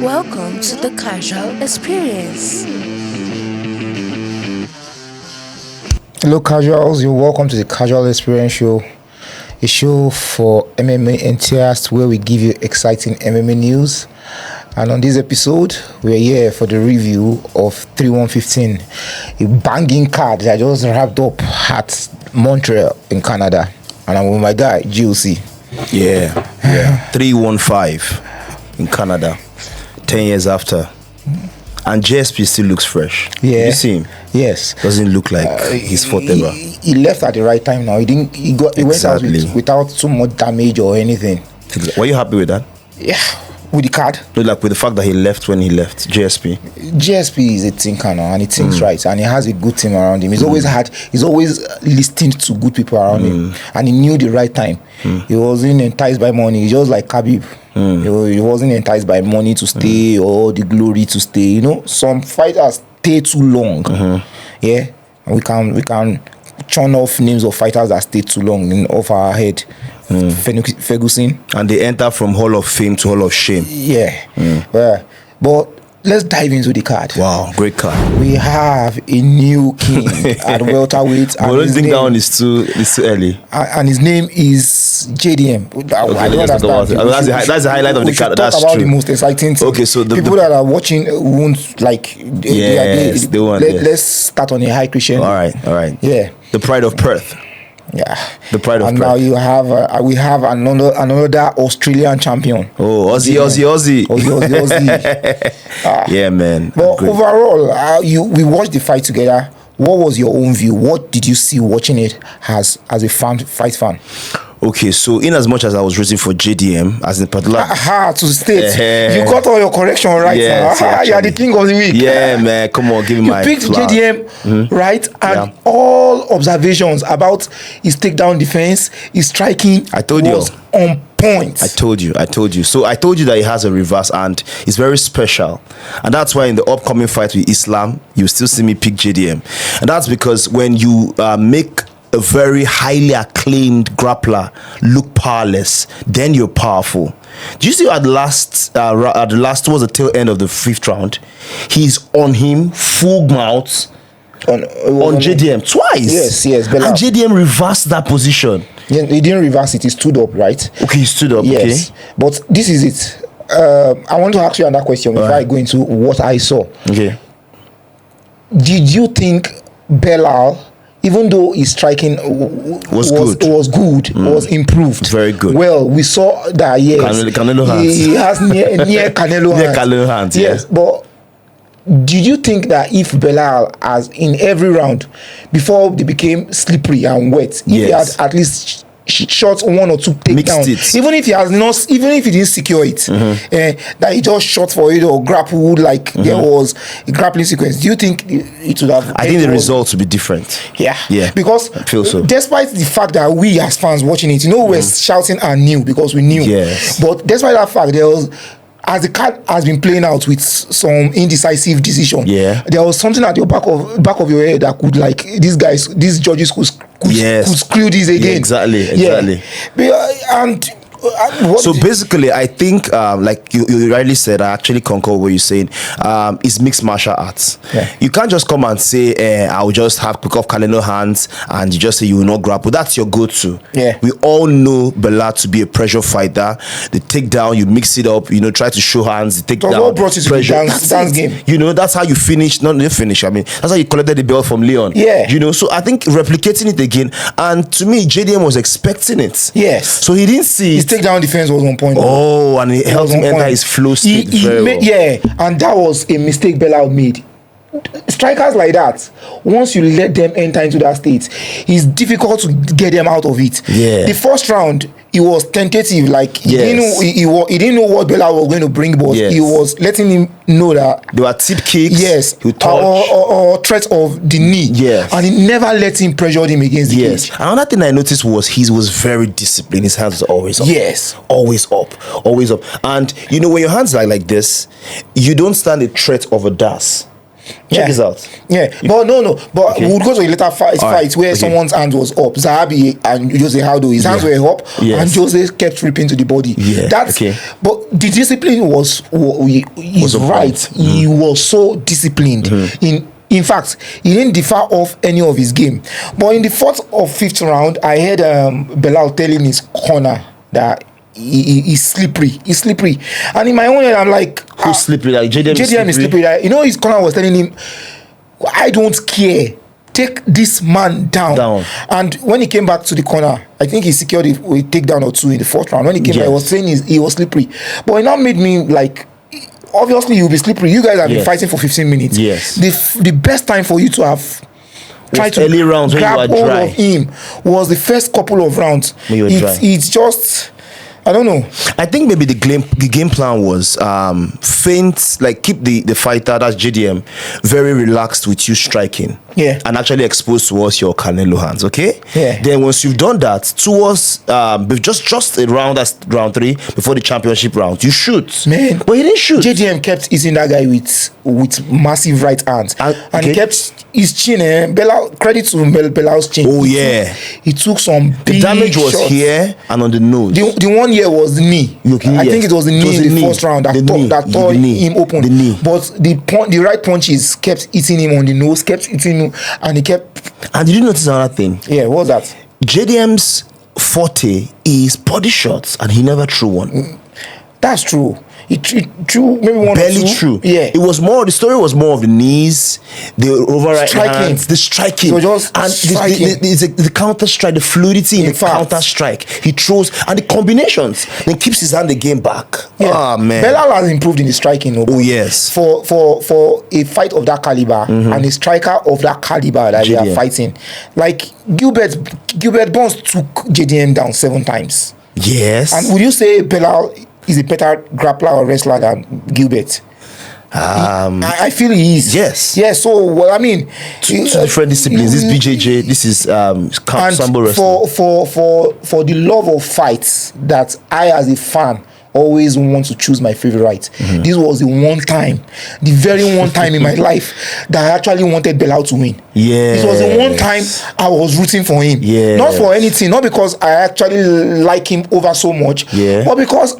Welcome to the Casual Experience. Hello casuals, you're welcome to the Casual Experience Show, a show for MMA enthusiasts where we give you exciting MMA news. And on this episode, we're here for the review of 3-1-15, a banging card that just wrapped up at Montreal in Canada. And I'm with my guy, GOC. Yeah. 3-1-5 in Canada, 10 years after. And JSP still looks fresh. Yeah. You see him? Yes. Doesn't look like he's fought ever. He left at the right time now. He went out without too much damage or anything. Were you happy with that? Yeah. With the card? No, like with the fact that he left when he left GSP. GSP is a thinker now, and he thinks right, and he has a good team around him. He's always listened to good people around him, and he knew the right time. He wasn't enticed by money. He's just like Khabib. He wasn't enticed by money to stay or the glory to stay. You know, some fighters stay too long. Yeah, and we can churn off names of fighters that stay too long off our head. Ferguson, and they enter from Hall of Fame to Hall of Shame. But let's dive into the card. Wow, great card. We have a new king at welterweight. But don't think down is too early. And his name is JDM. I don't understand. That's the highlight of the card. That's about true. The most exciting thing. Okay, so the people that are watching won't like. Let's start on a high crescendo. All right. Yeah. The pride of Perth. Yeah, the pride of and Perth. Now you have we have another Australian champion. Oh, Aussie. Yeah, man. But overall, we watched the fight together. What was your own view? What did you see watching it as a fight fan? Okay, so in as much as I was rooting for JDM, as in particular, to state, you got all your correction right. Yes, you are the king of the week. Yeah, man, come on, give me my. You picked flag. JDM, right? And all observations about his takedown defense, his striking, I told was on point. I told you. So I told you that he has a reverse and it's very special, and that's why in the upcoming fight with Islam, you still see me pick JDM, and that's because when you make a very highly acclaimed grappler look powerless, then you're powerful. Do you see at the last towards the tail end of the 5th round, he's on him full mouth on JDM twice. Yes, Belal. And JDM reversed that position. Yeah, he didn't reverse it. He stood up, right? Okay, he stood up. Yes, okay. But this is it. I want to ask you another question before I go into what I saw. Okay. Did you think Belal, even though his striking was improved, very good. Well, we saw that Canelo hands. He has near Canelo hands. Near Canelo hands. Yes, but did you think that if Belal, as in every round, before they became slippery and wet, if he had at least shot 1 or 2 takedowns, even if he didn't secure it, that he just shot for it or grappled like there was a grappling sequence, do you think it would have? I think the results would be different. Yeah, because I feel so. Despite the fact that we as fans watching it, we're shouting and knew because we knew. Yes. But despite that fact, there was, as the card has been playing out with some indecisive decision, there was something at your back of your head that could, like, these judges could screw this again. Yeah, exactly. And so basically, I think, like you rightly said, I actually concur with what you're saying. It's mixed martial arts. Yeah. You can't just come and say, I'll just have quick off Canelo hands, and you just say you will not grapple. That's your go-to. Yeah. We all know Belal to be a pressure fighter. The takedown, you mix it up, try to show hands, the takedown. What brought you to the dance game? That's how you finish. Not the finish. I mean, that's how you collected the belt from Leon. Yeah. So I think replicating it again, and to me, JDM was expecting it. Yes. So he didn't see it. Takedown defense was on point. Oh, and it helped him enter his flow state very well. Yeah, and that was a mistake Belal made. Strikers like that, once you let them enter into that state, it's difficult to get them out of it. Yeah. The first round, he was tentative, like he didn't know what Belal was going to bring, but he was letting him know that there were tip kicks, or threats of the knee, and he never let him pressure him against the cage. Another thing I noticed was he was very disciplined. His hands were always up. Yes, always up. And when your hands are like this, you don't stand a threat of a das. Check this out. Yeah, but no. But we'll go to a later fight where someone's hand was up. Zahabi and Jose Aldo, his hands were up, and Jose kept ripping to the body. Yeah. But the discipline was right. He was so disciplined. In fact, he didn't differ off any of his game. But in the 4th or 5th round, I heard Belal telling his corner that he's slippery. He's slippery. And in my own head, I'm like, who's slippery? Like JDM is slippery. Like, his corner was telling him, I don't care. Take this man down. And when he came back to the corner, I think he secured a takedown or 2 in the 4th round. When he came back, I was saying he was slippery. But it now made me like, obviously you'll be slippery. You guys have been fighting for 15 minutes. Yes. The best time for you to have tried to early rounds grab hold of him was the first couple of rounds. It's just, I don't know. I think maybe the game plan was feint, like keep the fighter, that's JDM, very relaxed with you striking. Yeah. And actually exposed towards your Canelo hands, okay? Yeah. Then once you've done that, towards just a round, that's round 3, before the championship round, you shoot. Man. But he didn't shoot. JDM kept hitting that guy with massive right hands. And he kept his chin, credit to Belal's chin. Oh, yeah. He took some big The damage was shots. here and on the nose. The one here was the knee. I think it was the knee in the first round that tore him open. The knee. But the right punches kept hitting him on the nose, kept hitting him, and he kept. And did you notice another thing? Yeah, what was that? JDM's forte is body shots, and he never threw one. That's true. He threw maybe one barely or 2. True. Yeah. It was more. The story was more of the knees, the overright hands, the striking, so just and the counter strike, the fluidity in the counter strike. He throws and the combinations. Then keeps his hand again back. Yeah. Oh man, Belal has improved in the striking. Oh yes. For a fight of that caliber and a striker of that caliber that they are fighting, like Gilbert Burns took JDM down 7 times. Yes. And would you say Belal is a better grappler or wrestler than Gilbert? I feel he is. Yes. Yeah. So what I mean, two different disciplines. This BJJ. This is sambo wrestling. For the love of fights that I as a fan always want to choose my favorite. This was the very one time in my life that I actually wanted Belal to win. Yeah. It was the one time I was rooting for him. Yeah. Not for anything, not because I actually like him over so much, but because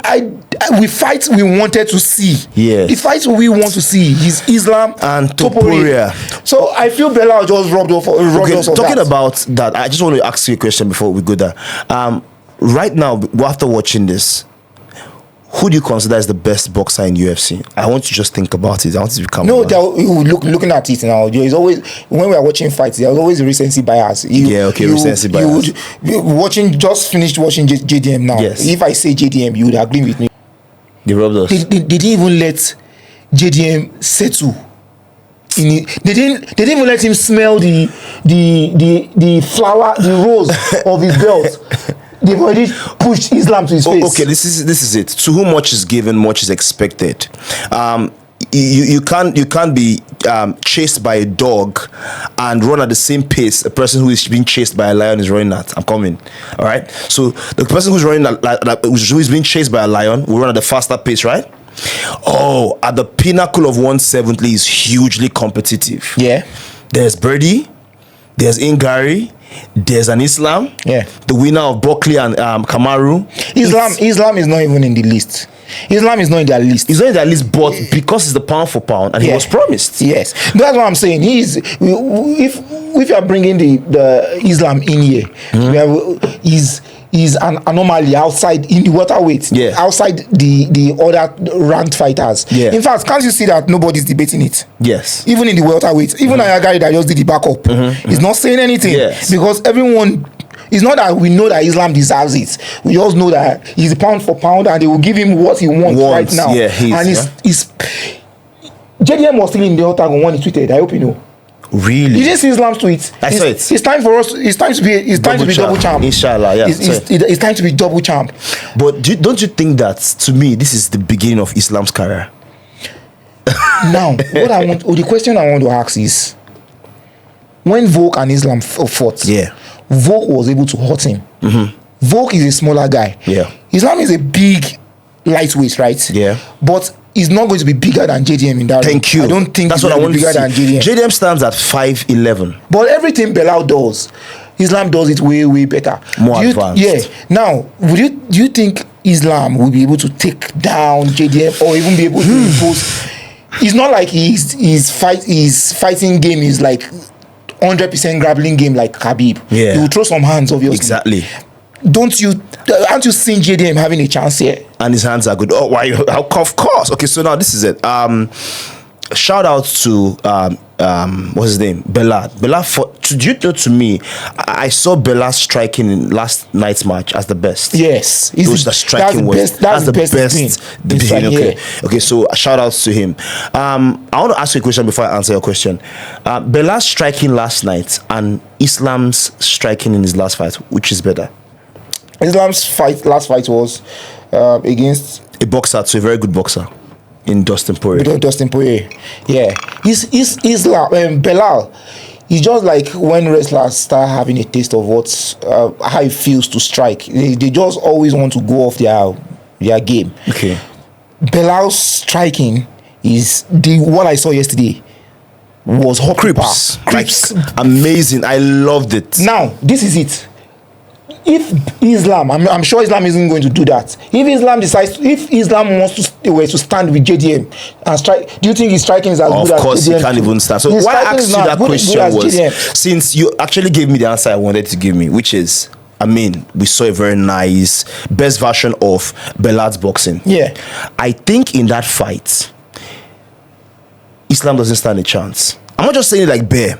we fight we wanted to see. Yeah. The fights we want to see is Islam and Topuria. So I feel Belal just robbed us of talking that. about that, I just want to ask you a question before we go there. Right now, after watching this, who do you consider as the best boxer in UFC? I want you to just think about it. I want you to become looking at it now. There is always, when we are watching fights, there is always a recency bias. Recency bias. Just finished watching JDM now. Yes. If I say JDM, you would agree with me. They robbed us. They didn't even let JDM settle. They didn't even let him smell the flower, the rose of his belt. They've already pushed Islam to his face. Okay, this is it. To whom much is given, much is expected. You can't be chased by a dog and run at the same pace a person who is being chased by a lion is running at. I'm coming. All right. So the person who's running who is being chased by a lion will run at the faster pace, right? Oh, at the pinnacle of 170 is hugely competitive. Yeah. There's Birdie. There's Ingari. There's an Islam. Yeah. The winner of Buckley and Kamaru. Islam is not even in the list. Islam is not in their list. He's not in their list, but because it's the pound for pound, and he was promised. Yes, that's what I'm saying. If you are bringing the Islam in here, is an anomaly outside in the welterweight. Yeah. Outside the other ranked fighters. Yeah. In fact, can't you see that nobody's debating it? Yes. Even in the welterweight, even a guy that just did the backup, is not saying anything. Yes. Because everyone. It's not that we know that Islam deserves it. We just know that he's pound for pound, and they will give him what he wants right now. Yeah, he's JDM was still in the octagon when he tweeted. I hope you know. Really? You didn't see Islam's tweet. I saw it. It's time for us. It's time to be double champ. Inshallah, yeah. It's time to be double champ. But don't you think that, to me, this is the beginning of Islam's career? Now, the question I want to ask is, when Volk and Islam fought, Volk was able to hurt him. Volk is a smaller guy. Yeah. Islam is a big lightweight, right? Yeah. But he's not going to be bigger than JDM in that Thank room. you. I don't think that's he's what I going want to be to bigger see. than JDM. JDM stands at 5'11". But everything Belal does, Islam does it way, way better. More advanced. Yeah. Now, do you think Islam will be able to take down JDM or even be able to impose? It's not like his fighting game is like 100% grappling game like Khabib. Yeah. He will throw some hands, obviously. Exactly. Aren't you seeing JDM having a chance here? And his hands are good. Oh, why? Of course. Okay, so now this is it. Shout out to what's his name? Belal. Do you know, to me, I saw Belal striking in last night's match as the best. Yes, those the striking was that's the best. Okay, so shout outs to him. I want to ask you a question before I answer your question. Belal striking last night and Islam's striking in his last fight, which is better? Islam's last fight was against a boxer, so a very good boxer. In Dustin Poirier. Yeah. Islam, Belal, it's just like when wrestlers start having a taste of how it feels to strike. They just always want to go off their game. Okay. Belal's striking is what I saw yesterday was hot Crips. Crips. Like, amazing. I loved it. Now, this is it. If Islam, I'm sure Islam isn't going to do that. If Islam wants to stand with JDM and strike, do you think his striking is as good as JDM? Of course, he can't even stand. So why I asked you that question was, since you actually gave me the answer I wanted to give me, which is, I mean, we saw a very nice, best version of Belal's boxing. Yeah. I think in that fight, Islam doesn't stand a chance. I'm not just saying it like bear.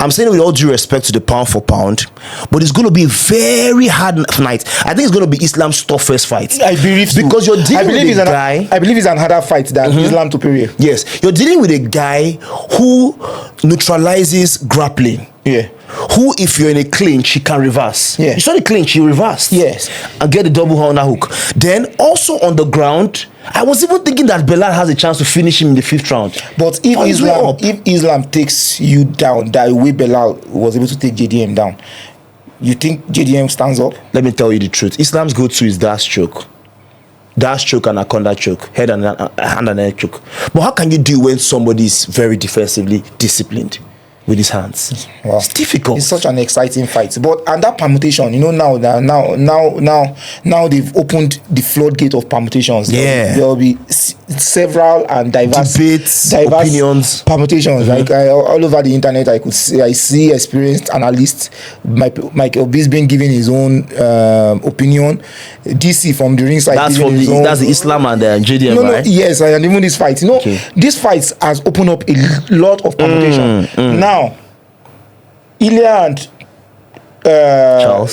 I'm saying it with all due respect to the pound for pound, but it's going to be a very hard night. I think it's going to be Islam's toughest fight. I believe so. Because you're dealing with a guy. I believe it's an harder fight than Islam to Poirier. Yes, you're dealing with a guy who neutralizes grappling. Yeah. Who, if you're in a clinch, he can reverse. Yeah. You saw the clinch, he reversed. Yes. And get the double underhook. Then also on the ground, I was even thinking that Belal has a chance to finish him in the 5th round. But if Islam takes you down that way Belal was able to take JDM down, you think JDM stands up? Let me tell you the truth. Islam's go-to is dash choke. Dash choke and anaconda choke. Head and hand and neck choke. But how can you do when somebody is very defensively disciplined with his hands? Wow. It's difficult. It's such an exciting fight. And that permutation, now they've opened the floodgate of permutations. Yeah. There'll be several and diverse opinions, permutations. Like all over the internet, I see experienced analysts. Michael B's been giving his own opinion. DC from the ringside. That's the Islam and JDM, right? Yes, and even this fight. This fight has opened up a lot of permutation. Now, Ilya and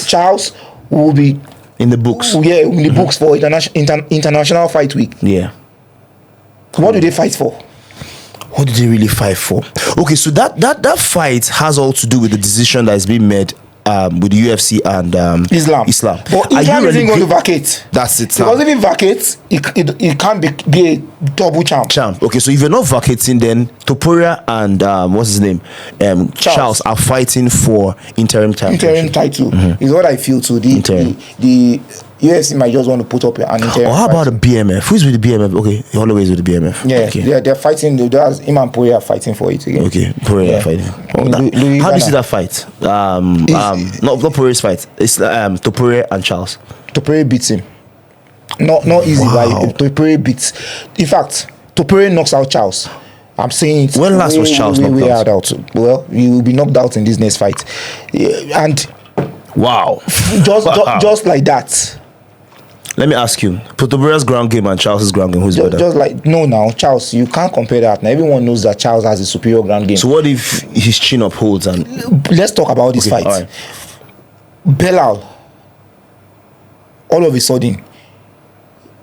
Charles will be in the books. Yeah, in the books for International Fight Week. Yeah. What do they fight for? What do they really fight for? Okay, so that fight has all to do with the decision that is being made with the UFC and Islam. But Islam isn't going to vacate. That's it. Because if it vacates, it can't be a double champ. Okay, so if you're not vacating, then Topuria and what's his name, Charles are fighting for interim title. Is what I feel too. The UFC might just want to put up an interim. How about the BMF? Who's with the BMF? Okay, always with the BMF. Yeah, okay. They're fighting. Him and Poirier are fighting for it again. Okay, Poirier fighting. How do you see that fight? Not Poirier's fight. It's Topuria and Charles. Topuria beats him. Not easy, but Topuria beats. In fact, Topuria knocks out Charles. I'm saying it. When last was Charles knocked out? Well, he will be knocked out in this next fight, and wow, just like that. Let me ask you, Topuria's ground game and Charles's ground game, who's better? Now, Charles, you can't compare that. Now, everyone knows that Charles has a superior ground game. So what if his chin upholds and... Let's talk about this fight. Right. Belal, all of a sudden,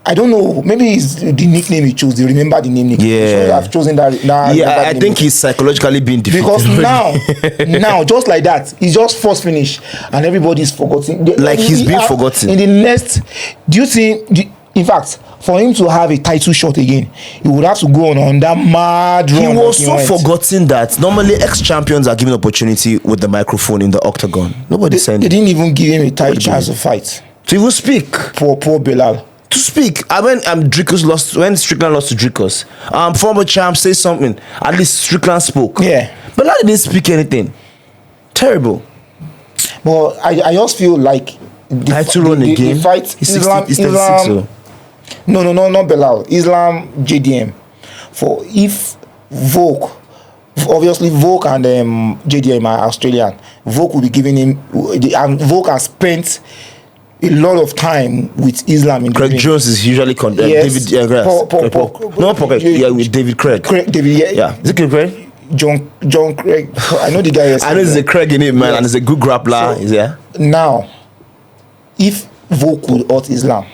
I don't know, maybe it's the nickname he chose. They remember the name. Yeah. I've chosen that. I think he's psychologically being defeated. Because now, just like that, he's just first finish and everybody's forgotten. He's been forgotten. In the next, do you think, in fact, for him to have a title shot again, he would have to go on that mad run. He was so forgotten that normally ex-champions are given opportunity with the microphone in the octagon. They didn't even give him a title chance to fight. To even speak. Poor Belal. to speak. When Strickland lost to Dricus, former champ say something. At least Strickland spoke. Yeah. Belal didn't speak anything. Terrible. But I just feel like Title run again. The fight He's Islam, 36, so. No, not Belal. Islam JDM. For if Volk, obviously Volk and JDM are Australian. Volk will be giving him, and Volk has spent a lot of time with Islam in the Craig ring. Jones is usually Yes. David David Craig. David, Yeah. Is it Craig? John Craig. I know the guy. I know there's a Craig in it, man, Yes. and he's a good grappler. So, Is there? Now, if Volk could hurt Islam,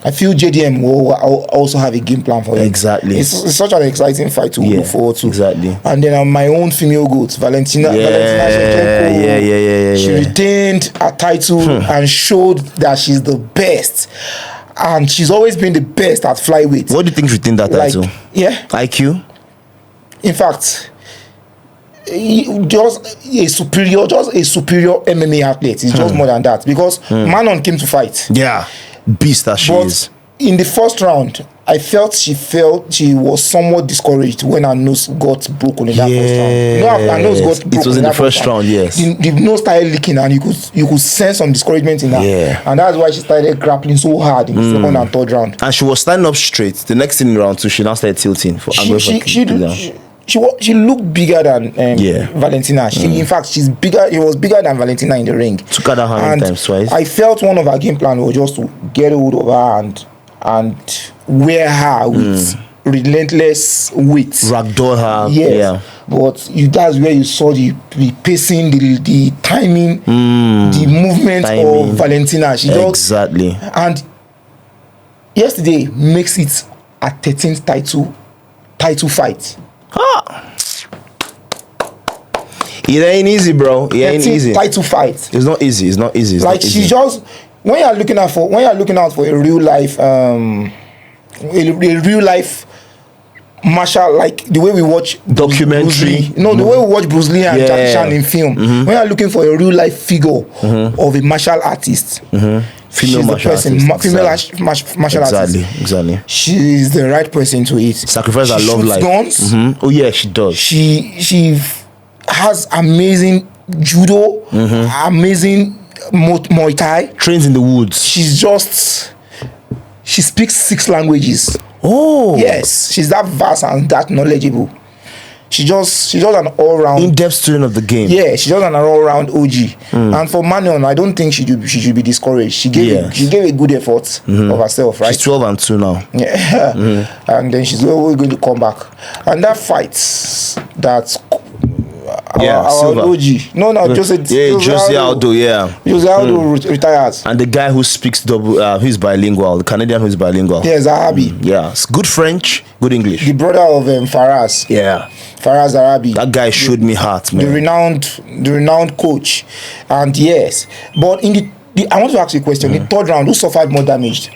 I feel JDM will also have a game plan for it. Exactly. It's such an exciting fight to look forward to. Exactly. And then my own female goat, Valentina Shevchenko. Yeah. She retained her title and showed that she's the best. And she's always been the best at flyweight. What do you think retained that title? Yeah. IQ? In fact, just a superior MMA athlete. It's just more than that. Because Manon came to fight. Yeah. Beast that she is. In the first round, I felt she was somewhat discouraged when her nose got broken in that first round. No, her nose got broken. It was in the first round, yes. The nose started leaking, and you could sense some discouragement in her. Yeah. And that's why she started grappling so hard in the second and third round. And she was standing up straight. The next thing in round 2, she now started tilting. She looked bigger than Valentina. In fact, she's bigger. It was bigger than Valentina in the ring. Took her down how many times? Twice. I felt one of her game plan was just to get hold of her and wear her with relentless weight. Ragdoll her. Yes. Yeah. But that's where you saw the pacing, the timing, the movement of Valentina. Exactly. And yesterday makes it a 13th title fight. It ain't easy, bro. It ain't easy. Title fight. It's not easy. It's not easy. Like she just when you're looking out for a real life martial, like the way we watch documentary. The way we watch Bruce Lee and Jackie Chan in film. When you're looking for a real life figure of a martial artist, female martial artist. Martial artist. Exactly. She's the right person to it. Sacrifice her love life. Guns. Oh yeah, she does. She has amazing judo, amazing Muay Thai. Trains in the woods. She speaks 6 languages. Oh yes, she's that vast and that knowledgeable. She's just an all-round in-depth student of the game. Yeah, she's just an all-round OG. And for Manon, I don't think she should be discouraged. She gave a good effort of herself, right? She's 12-2 now. Yeah, and then she's always going to come back. And that fight, that's our OG. Jose Aldo, Jose Aldo retires. And the guy who speaks who's bilingual, the Canadian who's bilingual. Yeah, Zahabi. Yeah, it's good French, good English. The brother of Faraz. Yeah. Faraz Arabi. That guy showed me heart, man. The renowned coach. And yes, but in I want to ask you a question. The third round, who suffered more damage?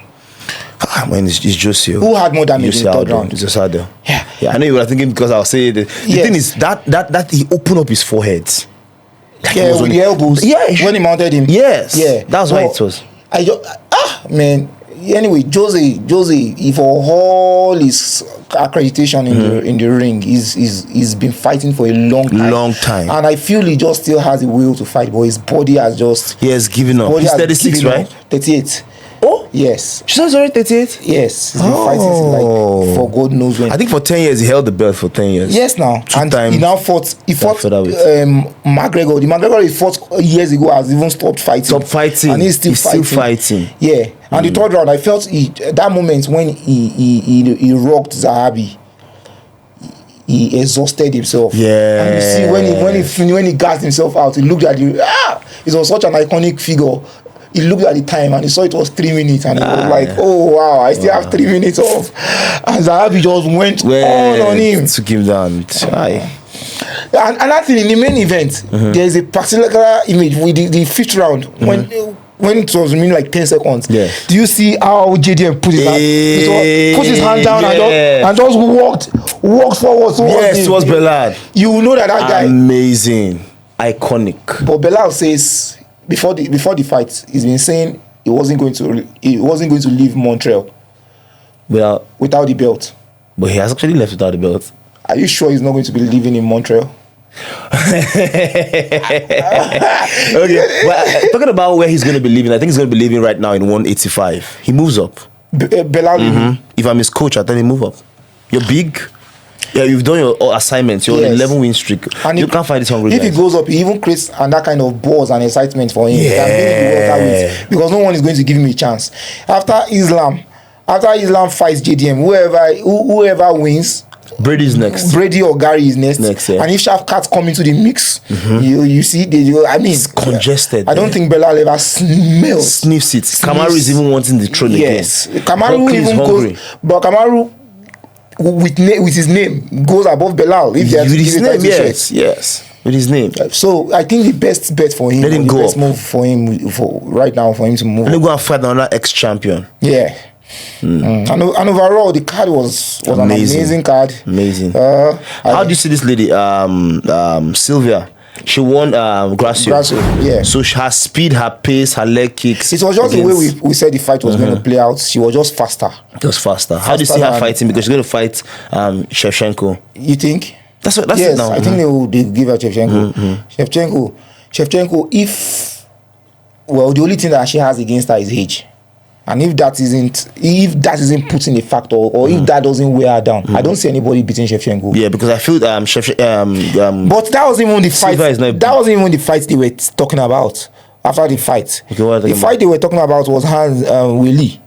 When it's Jose. Who had more damage in the third round? It's Jose Aldo. Yeah, I know you were thinking because I was saying the thing is that he opened up his forehead. Like with the elbows. Yeah, when he mounted him. Yes. Yeah, that's why it was. Man. Anyway, Jose, for all his accreditation in the ring, he's been fighting for a long time. And I feel he just still has the will to fight, but his body has just given up. He's 36, right? 38. Oh yes. She's already 38. Yes, he's been fighting like for God knows when. I think for 10 years he held the belt for 10 years. Yes, now times. He now fought. He fought McGregor. The McGregor he fought years ago has even stopped fighting. And he's still fighting. Yeah. And the third round, I felt that moment when he rocked Zahabi. He exhausted himself. Yeah. And you see when he gassed himself out, he looked at you. It was such an iconic figure. He looked at the time and he saw it was 3 minutes and he was like, oh wow, I still have 3 minutes off. And Zahabi just went on him. Took him down. And another thing, in the main event, there is a particular image with the 5th round when it was like 10 seconds. Yeah. Do you see how JDM put his hand down and just walked forward towards Belal? You know that guy. Amazing. Iconic. But Belal says before the fight, he's been saying he wasn't going to leave Montreal without the belt. But he has actually left without the belt. Are you sure he's not going to be living in Montreal? Okay, but talking about where he's going to be living, I think he's going to be living right now in 185. He moves up. Belal. If I'm his coach, I tell him move up. You're big. Yeah, you've done your assignments. You're on an 11-win streak. And you can't find this hungry. If he goes up, he even creates that kind of buzz and excitement for him. Yeah. Because no one is going to give him a chance. After Islam fights JDM, whoever wins, Brady's next. Brady or Gary is next. Yeah. And if Shafkat come into the mix, you see, it's congested. I don't think Belal ever sniffs it. Kamaru is even wanting the throne again. Yes, Kamaru even goes, but Kamaru with his name goes above Belal. If with his name, yes, with his name. So I think the best bet for him, let him go. Best move for him right now for him to move. Let him go and fight another ex-champion. Yeah. And overall, the card was an amazing card. Amazing. How do you see this lady, Sylvia? She won Grasso. Yeah. So her speed, her pace, her leg kicks. It was just the way we said the fight was going to play out. She was just faster. Just faster. How do you see her fighting? Because she's going to fight Shevchenko. You think? That's yes, it now. I think they give her Shevchenko. Shevchenko, the only thing that she has against her is age. And if that isn't put in a factor, or if that doesn't wear her down, I don't see anybody beating Shevchenko. Yeah, because I feel but that wasn't even the fight. That wasn't even the fight they were talking about after the fight. Okay, the fight they were talking about was Willie.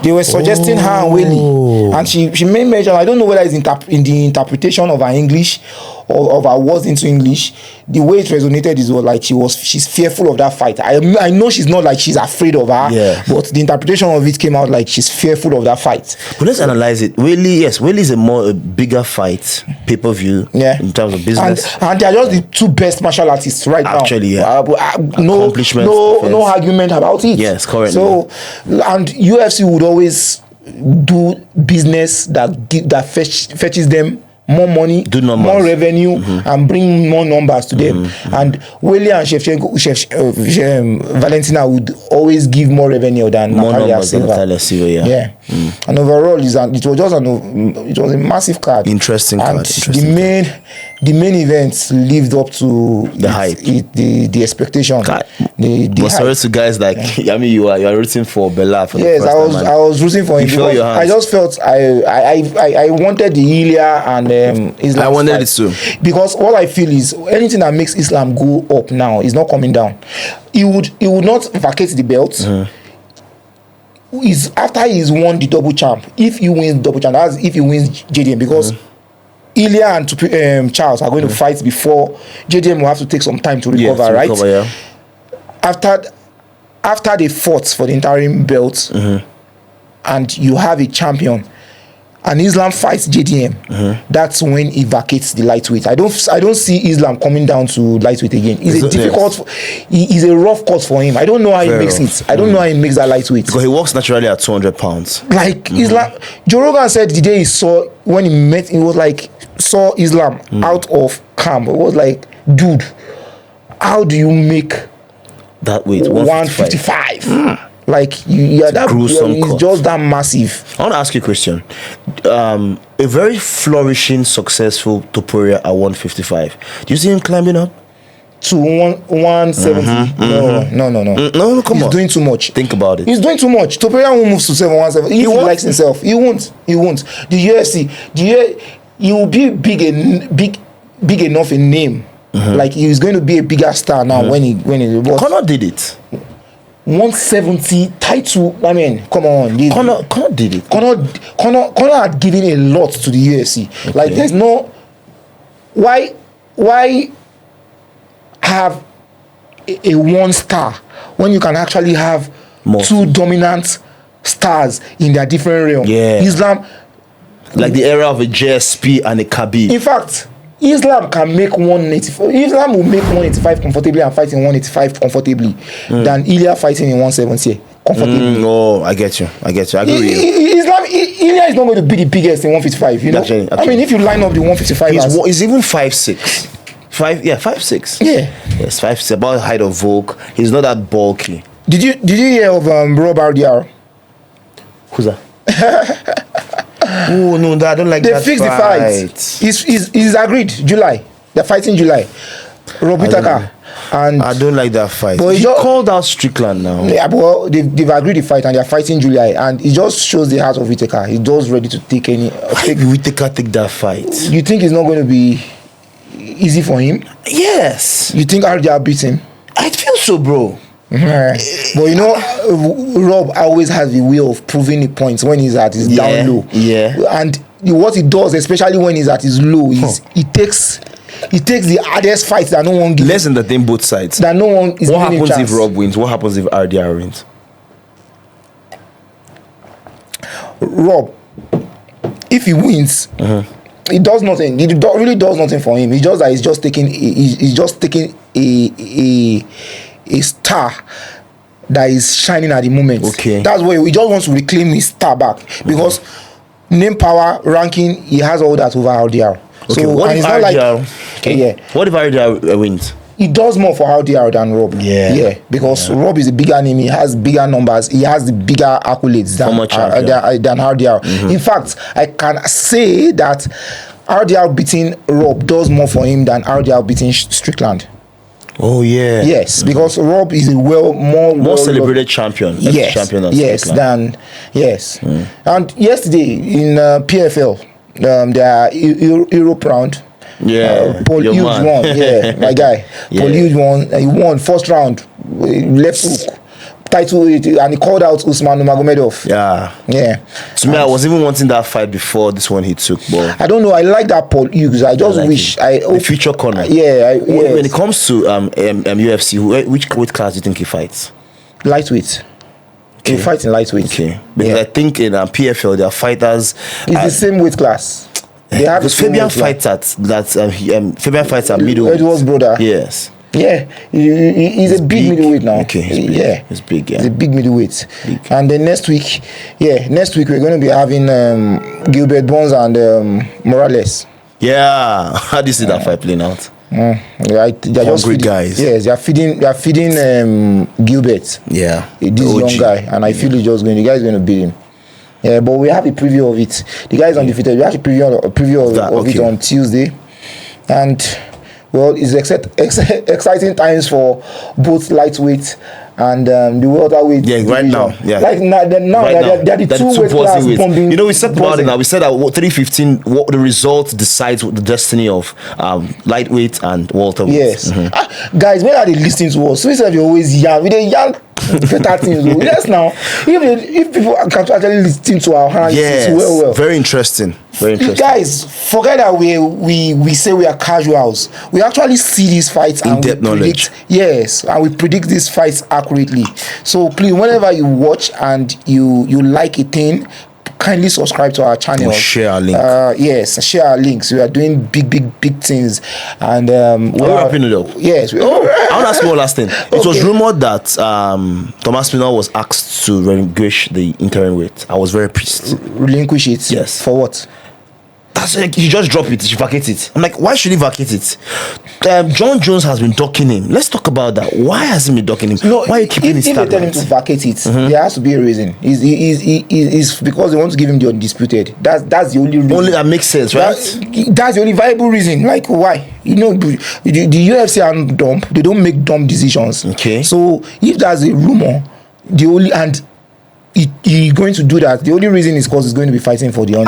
They were suggesting her and Willie, and she made mention. I don't know whether it's in the interpretation of her English or of her words into English. The way it resonated is like she's fearful of that fight. I know she's not like she's afraid of her, but the interpretation of it came out like she's fearful of that fight. But let's analyze it. Willie is a bigger fight, pay-per-view, in terms of business. And they're just the two best martial artists right now. Actually, no argument about it. Yes, correct. So, and UFC would always do business that fetches them more money, more revenue, and bring more numbers to them. And Willie and Valentina would always give more revenue than Natalia Silva. Yeah. And overall, it was a massive card. Interesting and card. The main events lived up to the hype, the expectation. Sorry to guys like you are rooting for Belal. Yes, I was rooting for him because I just felt I wanted the Ilya and Islam. I wanted it too, because all I feel is anything that makes Islam go up now is not coming down. He would not vacate the belt. Is after he's won the double champ. If he wins double champ, that's if he wins JDM, because Ilya and Charles are going to fight before JDM will have to take some time to recover, right? After they fought for the interim belt, and you have a champion, and Islam fights JDM, that's when he vacates the lightweight. I don't see Islam coming down to lightweight again. It's a rough cut for him. I don't know how he makes it. I don't know how he makes that lightweight. Because he walks naturally at 200 pounds. Like Islam, Joe Rogan said the day he saw, when he met, he was like, saw Islam out of camp. It was like, dude, how do you make that weight? 155? Like it's just that massive. I want to ask you a question. A very flourishing, successful Topuria at 155. Do you see him climbing up to 170? No, come on. He's doing too much. Think about it. He's doing too much. Topuria won't move to 170. He likes himself. He won't. The UFC. He will be big enough in name. Like he's going to be a bigger star now when he Conor did it. 170 title. I mean, come on. Conor did it. Conor had given a lot to the UFC. Okay. Like there's no why have a one star when you can actually have two dominant stars in their different realms. Yeah. Islam, like the era of a JSP and a Khabib. In fact, Islam can make 185. Islam will make 185 comfortably and fight in 185 comfortably than Ilya fighting in 170 comfortably. I get you. I agree with you. Ilya is not going to be the biggest in 155. You know, actually. I mean, if you line up the 155, he's even 5'6". 5'6". Yeah. Yes, 5'6". About the height of Volk. He's not that bulky. Did you hear of Rob RDR? Who's that? Oh no, I don't like they that. They fixed the fight. He's agreed. July. They're fighting July. Rob Whittaker. And I don't like that fight. But he called out Strickland now. Yeah, but they've agreed the fight and they're fighting July, and it just shows the heart of Whittaker. He's just ready to take any. Why will Whittaker take that fight? You think it's not going to be easy for him? Yes. You think RDR beats him? I feel so, bro. But you know, Rob always has the way of proving the points when he's at his down low. Yeah. And what he does, especially when he's at his low, is he takes the hardest fight that no one gives. Let's entertain both sides. That no one is. What happens if Rob wins? What happens if RDR wins? Rob, if he wins, it does nothing. It really does nothing for him. He's just taking a star that is shining at the moment. Okay. That's why he just wants to reclaim his star back because name, power, ranking, he has all that over RDR. Okay, so what if RDR? What if RDR wins? He does more for RDR than Rob. Yeah. Because Rob is a bigger name. He has bigger numbers. He has the bigger accolades than RDR. In fact, I can say that RDR beating Rob does more for him than RDR beating Strickland. Oh yeah. Yes, because Rob is a more celebrated champion. Yes, champion than Strickland. And yesterday in PFL, their Europe round. Paul Hughes won. My guy. Paul Hughes won. He won first round, left hook, title, and he called out Usman Nurmagomedov. To me, I was even wanting that fight before this one he took, but I don't know. I like that Paul Hughes. I just wish the future corner. When it comes to UFC, which weight class do you think he fights? Lightweight. He fights in lightweight. Okay, because I think in PFL there are fighters. It's the same weight class. They have because Fabian fights at Fabian fights at middleweight. Edward's brother. Yes. Yeah, he's a big middleweight now. Okay, he's big. He's a big middleweight. And then next week we're going to be having Gilbert Burns and Morales. Yeah, how do you see that fight playing out? They're just feeding, guys. Yes, they are feeding Gilbert. Yeah, this young guy, and I feel the guy's going to beat him. Yeah, but we have a preview of it. The guy is undefeated. We have a preview of it on Tuesday, and well, it's exciting times for both lightweight and the welterweight. Right now. Yeah. Like now, they're the two weight class bombing. You know, we said about it now. We said that 315. What the result decides the destiny of lightweight and welterweight. Yes, guys, when are they listening to us? So instead of you always young, we dey young. Better things. Yes, now if people can actually listen to our hands, well. Very interesting. Guys, forget that we say we are casuals. We actually see these fights and we predict. Yes, and we predict these fights accurately. So please, whenever you watch and you like a thing, kindly subscribe to our channel. Share our link. Yes, share our links. We are doing big things, and we're wrapping it up. Yes. I want to ask you one last thing. It was rumored that Thomas Pinot was asked to relinquish the interim weight. I was very pissed. Relinquish it? Yes. For what? That's like, you just drop it, you vacate it. I'm like, why should he vacate it? John Jones has been docking him. Let's talk about that. Why has he been docking him? No, why are you keeping his statement? If they tell him to vacate it, there has to be a reason. It's because they want to give him the undisputed. That's the only reason. Only that makes sense, right? That's the only viable reason. Like, why? You know, the UFC are dumb. They don't make dumb decisions. Okay. So if there's a rumor, he's going to do that. The only reason is because he's going to be fighting for the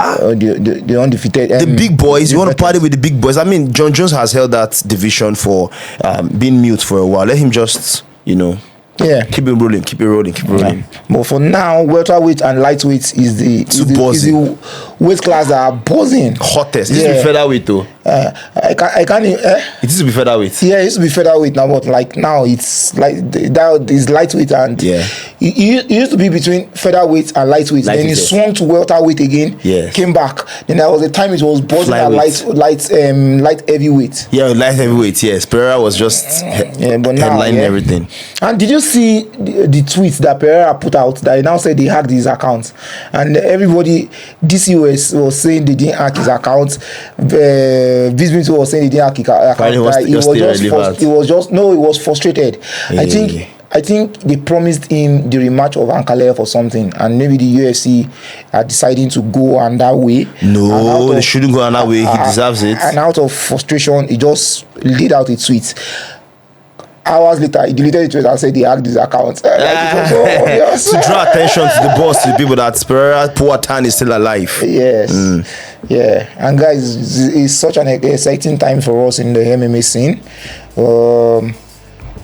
undefeated. The big boys. You want to party with the big boys. I mean, John Jones has held that division for being mute for a while. Let him just, keep it rolling. Yeah. But for now, welterweight and lightweight is the weight class that are buzzing. Hottest. This is featherweight though. I can't. It used to be featherweight. Yeah, it used to be featherweight now, but like now it's like that is lightweight and it used to be between featherweight and lightweight. Then it swung to welterweight again. Yes. Came back. Then there was a time it was buzzing at light heavyweight. Yeah, light heavyweight. Yes, Pereira was just but now, headlining everything. And did you see the tweets that Pereira put out that he now said they hacked his account, and everybody DCOS was saying they didn't hack his account. Visibility was saying he didn't hack his account. He was frustrated. I think I think they promised him the rematch of Ankalaev or something, and maybe the UFC are deciding to go on that way. No, they shouldn't go on that way. He deserves it. And out of frustration, he just laid out a tweet. Hours later, he deleted the tweet and said he hacked his account. To draw attention to the boss, to the people that Pereira Poatan is still alive. Yes. Yeah. And guys, it's such an exciting time for us in the MMA scene.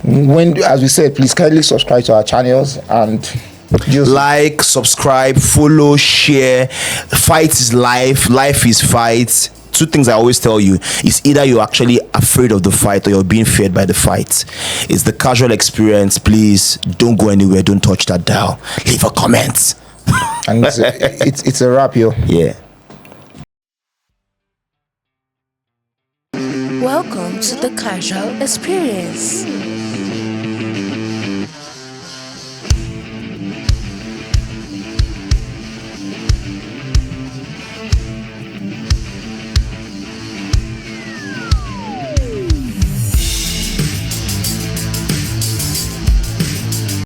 When, as we said, please kindly subscribe to our channels and just like, subscribe, follow, share. Fight is life. Life is fight. Two things I always tell you is either you're actually afraid of the fight or you're being feared by the fight. It's the casual experience. Please don't go anywhere. Don't touch that dial. Leave a comment. And it's a wrap, yo. Yeah. Welcome to the casual experience.